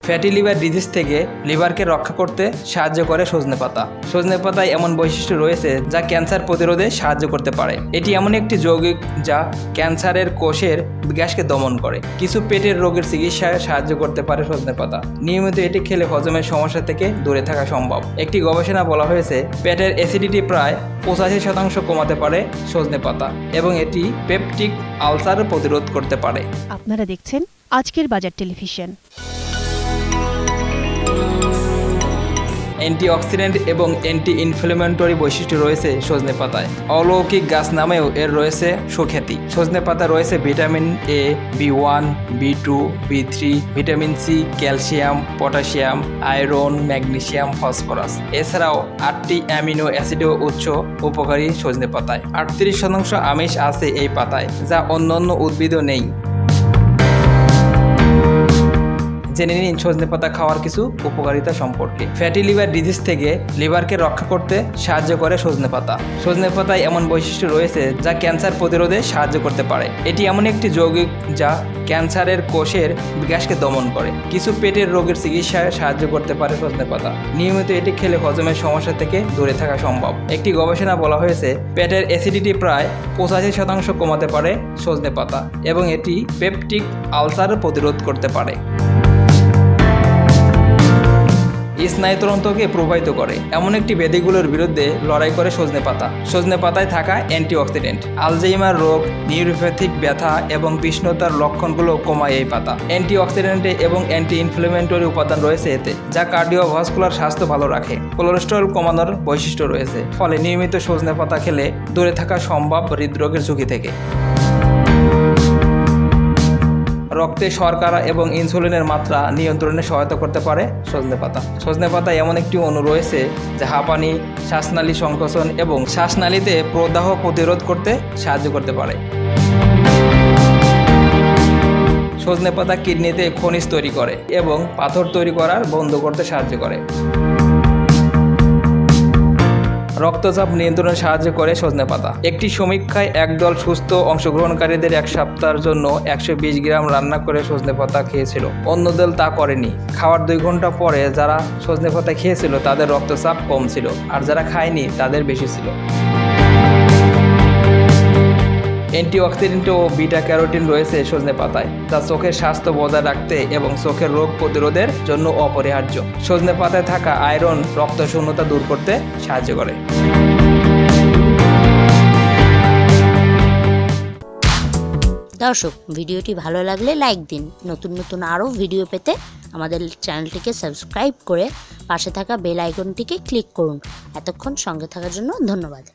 Fatty liver disease থেকে লিভারকে রক্ষা করতে সাহায্য করে সজনে পাতা। সজনে পাতায় এমন বৈশিষ্ট্য রয়েছে যা ক্যান্সার প্রতিরোধে সাহায্য করতে পারে। এটি এমন একটি যৌগিক যা ক্যান্সারের কোষের বিকাশকে দমন করে। কিছু পেটের রোগের চিকিৎসায় সাহায্য করতে পারে সজনে পাতা। নিয়মিত এটি খেলে হজমের সমস্যা থেকে দূরে থাকা সম্ভব। একটি গবেষণা বলা হয়েছে পেটের অ্যাসিডিটি প্রায় 85% কমাতে পারে সজনে পাতা এবং এটি পেপটিক আলসার প্রতিরোধ করতে পারে। আপনারা দেখছেন আজকের বাজার টেলিভিশন। অ্যান্টিঅক্সিডেন্ট এবং অ্যান্টি ইনফ্লেমেটরি বৈশিষ্ট্য রয়েছে সজনে পাতায়। অলৌকিক গাছ নামেও এর রয়েছে সুখ্যাতি। সজনে পাতা রয়েছে ভিটামিন এ, বি1, বি2, বি3, vitamin C, calcium, potassium, iron, magnesium, phosphorus. এছাড়াও 8টি অ্যামিনো অ্যাসিডও উচ্চ উপকারী সজনে পাতায়। 38% আমিষ আছে এই পাতায়, যা অন্যান্য উদ্ভিদও নেই। জেনে নিন সজনে পাতা খাওয়ার কিছু উপকারিতা সম্পর্কে। ফ্যাটি লিভার ডিজিজ থেকে লিভারকে রক্ষা করতে সাহায্য করে সজনে পাতা। সজনে পাতায় এমন বৈশিষ্ট্য রয়েছে যা ক্যান্সার প্রতিরোধে সাহায্য করতে পারে। এটি এমন একটি যৌগিক যা ক্যান্সারের কোষের বিকাশকে দমন করে। কিছু পেটের রোগের চিকিৎসায় সাহায্য করতে পারে সজনে পাতা। নিয়মিত এটি খেলে হজমের সমস্যা থেকে দূরে থাকা সম্ভব। একটি গবেষণা বলা হয়েছে পেটের অ্যাসিডিটি প্রায় 85% কমাতে পারে সজনে পাতা এবং এটি পেপটিক আলসার প্রতিরোধ করতে পারে। স্নায়ুতন্ত্রকে প্রভাবিত করে এমন একটি ব্যাধিগুলোর বিরুদ্ধে লড়াই করে সজনে পাতা। সজনে পাতায় থাকা অ্যান্টিঅক্সিডেন্ট আলজাইমার রোগ, নিউরোপ্যাথিক ব্যথা এবং বিষণ্ণতার লক্ষণগুলো কমায় এই পাতা। অ্যান্টিঅক্সিডেন্টে এবং অ্যান্টি ইনফ্লেমেটরি উপাদান রয়েছে এতে, যা কার্ডিওভাস্কুলার স্বাস্থ্য ভালো রাখে। কোলেস্টেরল কমানোর বৈশিষ্ট্য রয়েছে, ফলে নিয়মিত সজনে পাতা খেলে দূরে থাকা সম্ভব হৃদরোগের ঝুঁকি থেকে। রক্তে শর্করা এবং ইনসুলিনের মাত্রা নিয়ন্ত্রণে সহায়তা করতে পারে সজনে পাতা। সজনে পাতায় এমন একটি অণু রয়েছে যা হাঁপানি, শ্বাসনালী সংকোচন এবং শ্বাসনালীতে প্রদাহ প্রতিরোধ করতে সাহায্য করতে পারে। সজনে পাতা কিডনিতে খনিজ তৈরি করে এবং পাথর তৈরি করার বন্ধ করতে সাহায্য করে। রক্তচাপ নিয়ন্ত্রণে সাহায্য করে সজনে পাতা। একটি সমীক্ষায় একদল সুস্থ অংশগ্রহণকারীদের 1 সপ্তাহের জন্য 120 গ্রাম রান্না করে সজনে পাতা খেয়েছিল। অন্য দল তা করেনি। খাওয়ার 2 ঘন্টা পরে যারা সজনে পাতা খেয়েছিল তাদের রক্তচাপ কম ছিল, আর যারা খায়নি তাদের বেশি ছিল। অ্যান্টিঅক্সিডেন্ট ও বিটা ক্যারোটিন রয়েছে সজনে পাতায়, যা চোখের স্বাস্থ্য বজায় রাখতে এবং চোখের রোগ প্রতিরোধের জন্য অপরিহার্য। সজনে পাতায় থাকা আয়রন রক্তশূন্যতা দূর করতে সাহায্য করে। দর্শক, ভিডিওটি ভালো লাগলে লাইক দিন। নতুন নতুন আরও ভিডিও পেতে আমাদের চ্যানেলটিকে সাবস্ক্রাইব করে পাশে থাকা বেল আইকনটিকে ক্লিক করুন। এতক্ষণ সঙ্গে থাকার জন্য ধন্যবাদ।